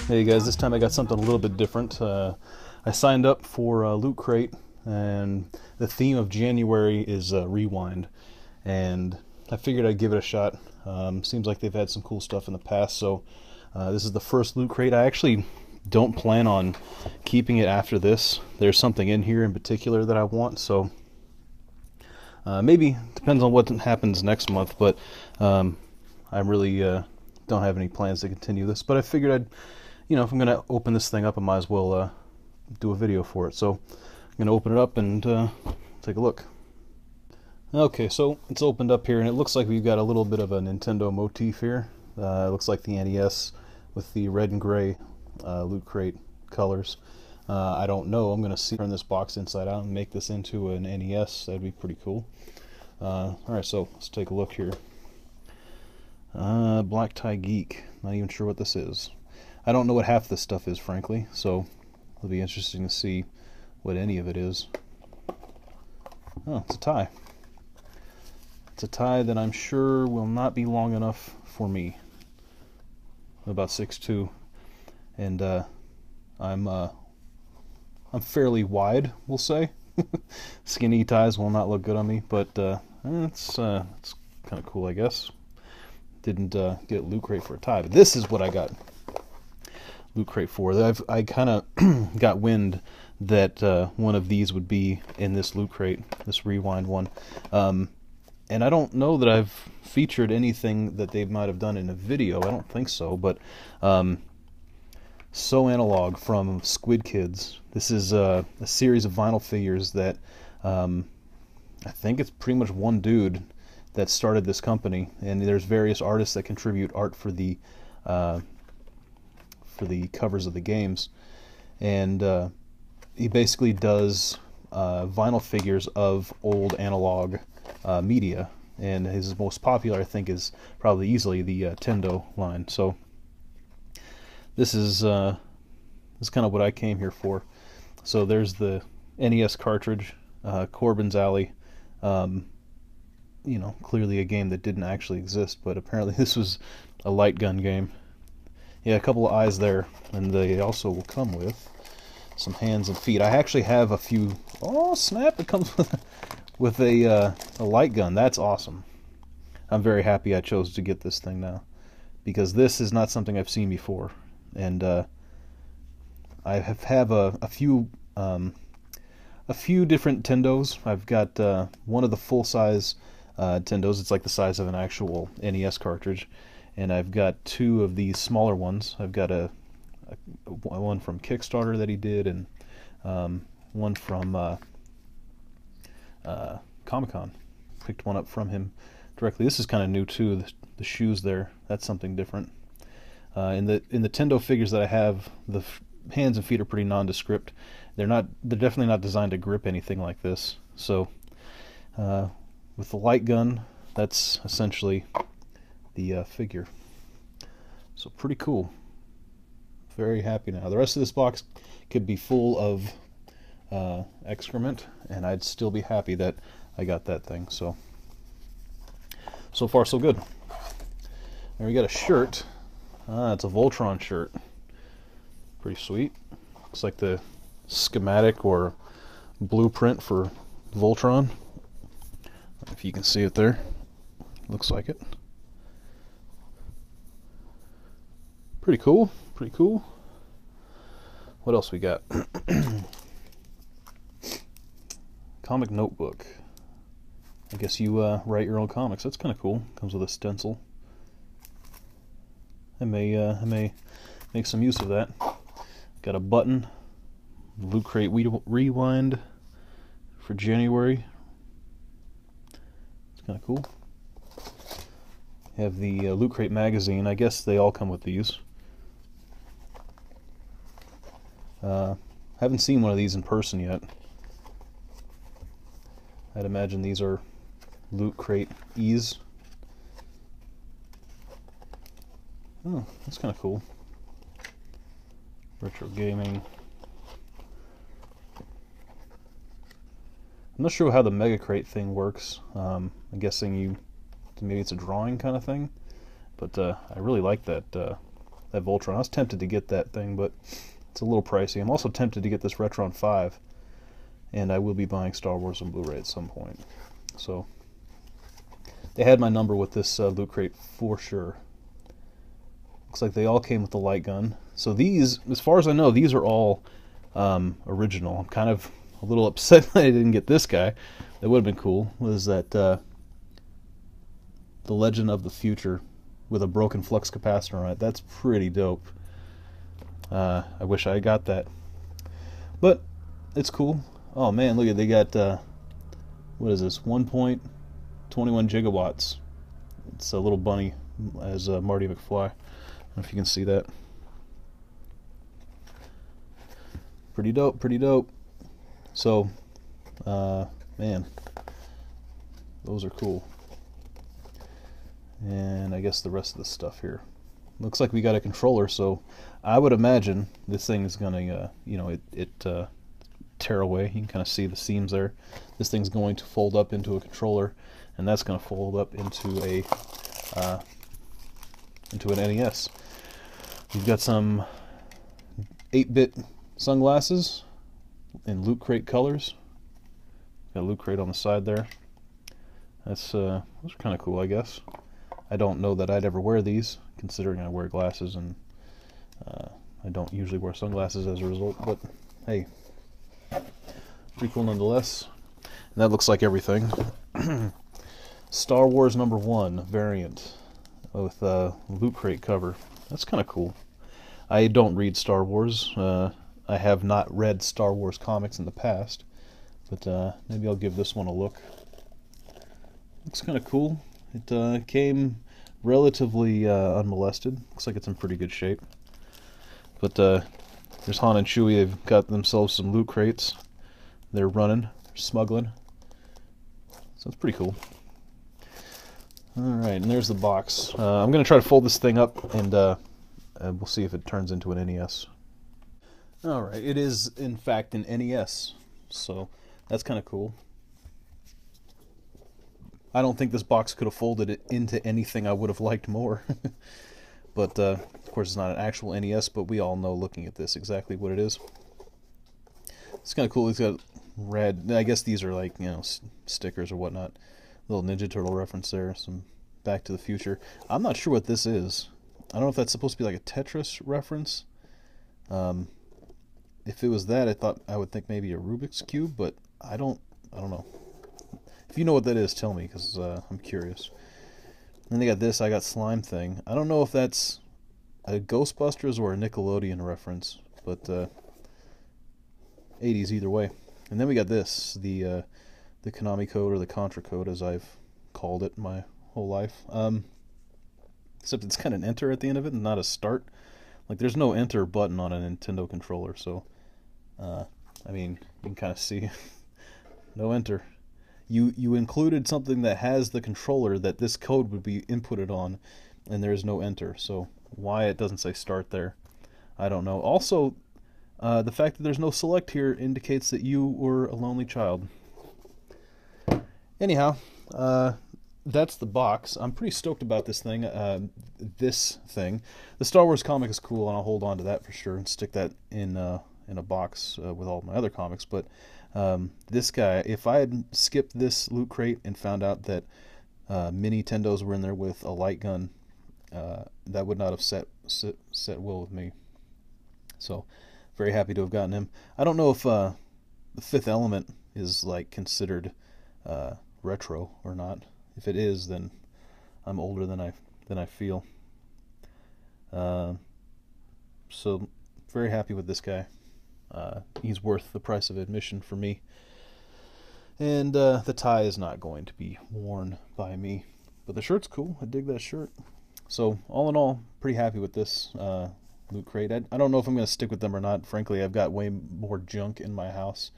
Hey guys, this time I got something a little bit different. I signed up for Lootcrate, and the theme of January is Rewind, and I figured I'd give it a shot. Seems like they've had some cool stuff in the past, so this is the first Lootcrate. I actually don't plan on keeping it after this. There's something in here in particular that I want, so maybe, depends on what happens next month, but I really don't have any plans to continue this, but I figured I'd, if I'm going to open this thing up, I might as well do a video for it. So I'm going to open it up and take a look. Okay, so it's opened up here, and it looks like we've got a little bit of a Nintendo motif here. It looks like the NES with the red and gray Lootcrate colors. I don't know. I'm going to turn this box inside out and make this into an NES. That'd be pretty cool. Alright, so let's take a look here. Black Tie Geek. Not even sure what this is. I don't know what half this stuff is, frankly, so it'll be interesting to see what any of it is. Oh, it's a tie. It's a tie that I'm sure will not be long enough for me. I'm about 6'2", and I'm fairly wide, we'll say. Skinny ties will not look good on me, but it's kind of cool, I guess. Didn't get Lootcrate for a tie, but this is what I got Lootcrate for. I kind of got wind that one of these would be in this Lootcrate, this Rewind one. And I don't know that I've featured anything that they might have done in a video. I don't think so, but So Analog from Squid Kids. This is a series of vinyl figures that I think it's pretty much one dude that started this company, and there's various artists that contribute art for the covers of the games, and he basically does vinyl figures of old analog media, and his most popular, I think, is probably easily the Tendo line. So this is kind of what I came here for. So there's the NES cartridge, Corbin's Alley. Clearly a game that didn't actually exist, but apparently this was a light gun game. Yeah, a couple of eyes there, and they also will come with some hands and feet. I actually have a few. Oh snap! It comes with a light gun. That's awesome. I'm very happy I chose to get this thing now, because this is not something I've seen before, and I have a few different Tendos. I've got one of the full-size Tendos. It's like the size of an actual NES cartridge, and I've got two of these smaller ones. I've got a one from Kickstarter that he did, and one from Comic-Con. Picked one up from him directly. This is kind of new too. The shoes there, that's something different. In the Tendo figures that I have, the hands and feet are pretty nondescript. They're definitely not designed to grip anything like this. So with the light gun, that's essentially the figure. So pretty cool. Very happy now. The rest of this box could be full of excrement, and I'd still be happy that I got that thing. So far so good. And we got a shirt. It's a Voltron shirt. Pretty sweet. Looks like the schematic or blueprint for Voltron. If you can see it there. Looks like it. Pretty cool. Pretty cool. What else we got? Comic notebook. I guess you write your own comics. That's kind of cool. Comes with a stencil. I may make some use of that. Got a button. Lootcrate Rewind for January. It's kind of cool. Have the Lootcrate magazine. I guess they all come with these. Haven't seen one of these in person yet. I'd imagine these are Lootcrate E's. Oh, that's kind of cool. Retro gaming. I'm not sure how the Mega Crate thing works. I'm guessing maybe it's a drawing kind of thing. But I really like that that Voltron. I was tempted to get that thing, but it's a little pricey. I'm also tempted to get this Retron 5, and I will be buying Star Wars on Blu-ray at some point. So they had my number with this Loot Crate for sure. Looks like they all came with the light gun. So these, as far as I know, these are all original. I'm kind of a little upset that I didn't get this guy. That would have been cool. Was that the Legend of the Future with a broken flux capacitor on it? That's pretty dope. I wish I got that, but it's cool. Oh man, look at, they got what is this? 1.21 gigawatts. It's a little bunny as Marty McFly. I don't know if you can see that. Pretty dope, pretty dope. So, man, those are cool. And I guess the rest of the stuff here. Looks like we got a controller, so I would imagine this thing is gonna, you know, tear away. You can kind of see the seams there. This thing's going to fold up into a controller, and that's going to fold up into an NES. You've got some 8-bit sunglasses in Loot Crate colors. Got Loot Crate on the side there. Those are kind of cool, I guess. I don't know that I'd ever wear these, considering I wear glasses, and I don't usually wear sunglasses as a result, but hey, pretty cool nonetheless. And that looks like everything. Star Wars #1 variant with Loot Crate cover. That's kind of cool. I don't read Star Wars. I have not read Star Wars comics in the past, but maybe I'll give this one a look. Looks kind of cool. It came relatively unmolested. Looks like it's in pretty good shape. But there's Han and Chewie. They've got themselves some Loot Crates. They're running, they're smuggling. So it's pretty cool. Alright, and there's the box. I'm going to try to fold this thing up, and we'll see if it turns into an NES. Alright, it is in fact an NES. So that's kind of cool. I don't think this box could have folded it into anything I would have liked more. But, of course, it's not an actual NES, but we all know, looking at this, exactly what it is. It's kind of cool. It's got red... I guess these are like, you know, stickers or whatnot. Little Ninja Turtle reference there. Some Back to the Future. I'm not sure what this is. I don't know if that's supposed to be like a Tetris reference. If it was that, I would think maybe a Rubik's Cube, but I don't know. If you know what that is, tell me, because I'm curious. Then they got this. I got Slime Thing. I don't know if that's a Ghostbusters or a Nickelodeon reference, but 80s either way. And then we got this, the Konami code, or the Contra code, as I've called it my whole life. Except it's got an enter at the end of it and not a start. Like, there's no enter button on a Nintendo controller, so I mean, you can kind of see no enter. You included something that has the controller that this code would be inputted on, and there's no enter. So why it doesn't say start there, I don't know. Also, the fact that there's no select here indicates that you were a lonely child. Anyhow, that's the box. I'm pretty stoked about this thing. The Star Wars comic is cool, and I'll hold on to that for sure and stick that in a box with all my other comics. But this guy, if I had skipped this Loot Crate and found out that mini Tendos were in there with a light gun, that would not have set well with me. So, very happy to have gotten him. I don't know if the Fifth Element is like considered retro or not. If it is, then I'm older than I feel. So, very happy with this guy. He's worth the price of admission for me. And the tie is not going to be worn by me. But the shirt's cool. I dig that shirt. So all in all, pretty happy with this Loot Crate. I don't know if I'm going to stick with them or not. Frankly, I've got way more junk in my house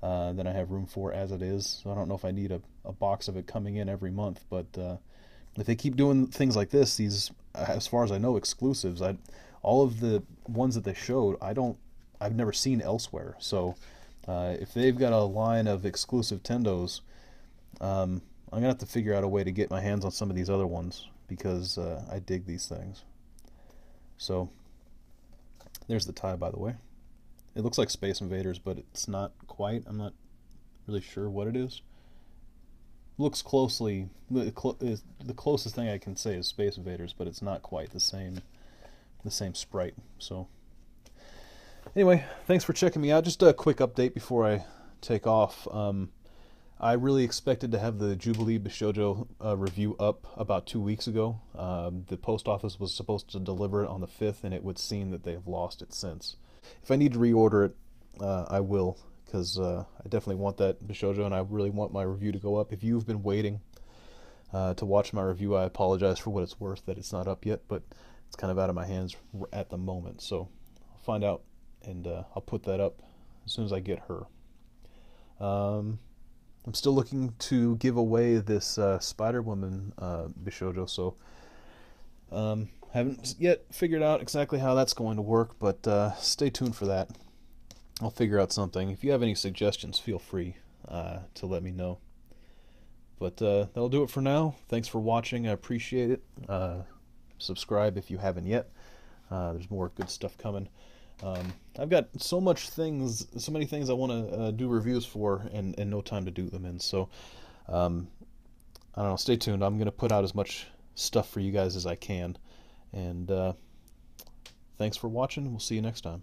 than I have room for as it is. So I don't know if I need a box of it coming in every month. But if they keep doing things like this, these, as far as I know, exclusives, all of the ones that they showed, I've never seen elsewhere. So if they've got a line of exclusive Tendos, I'm gonna have to figure out a way to get my hands on some of these other ones, because I dig these things. So there's the tie, by the way. It looks like Space Invaders, but it's not quite. I'm not really sure what it is. Looks closely, the closest thing I can say is Space Invaders, but it's not quite the same sprite. So anyway, thanks for checking me out. Just a quick update before I take off. I really expected to have the Jubilee Bishoujo review up about 2 weeks ago. The post office was supposed to deliver it on the 5th, and it would seem that they have lost it since. If I need to reorder it, I will, because I definitely want that Bishoujo, and I really want my review to go up. If you've been waiting to watch my review, I apologize for what it's worth that it's not up yet, but it's kind of out of my hands at the moment. So I'll find out, and I'll put that up as soon as I get her. I'm still looking to give away this Spider-Woman Bishoujo, so haven't yet figured out exactly how that's going to work, but stay tuned for that. I'll figure out something. If you have any suggestions, feel free to let me know. But that'll do it for now. Thanks for watching. I appreciate it. Subscribe if you haven't yet. There's more good stuff coming. I've got so many things I want to do reviews for, and no time to do them in. So I don't know. Stay tuned. I'm going to put out as much stuff for you guys as I can. And thanks for watching. We'll see you next time.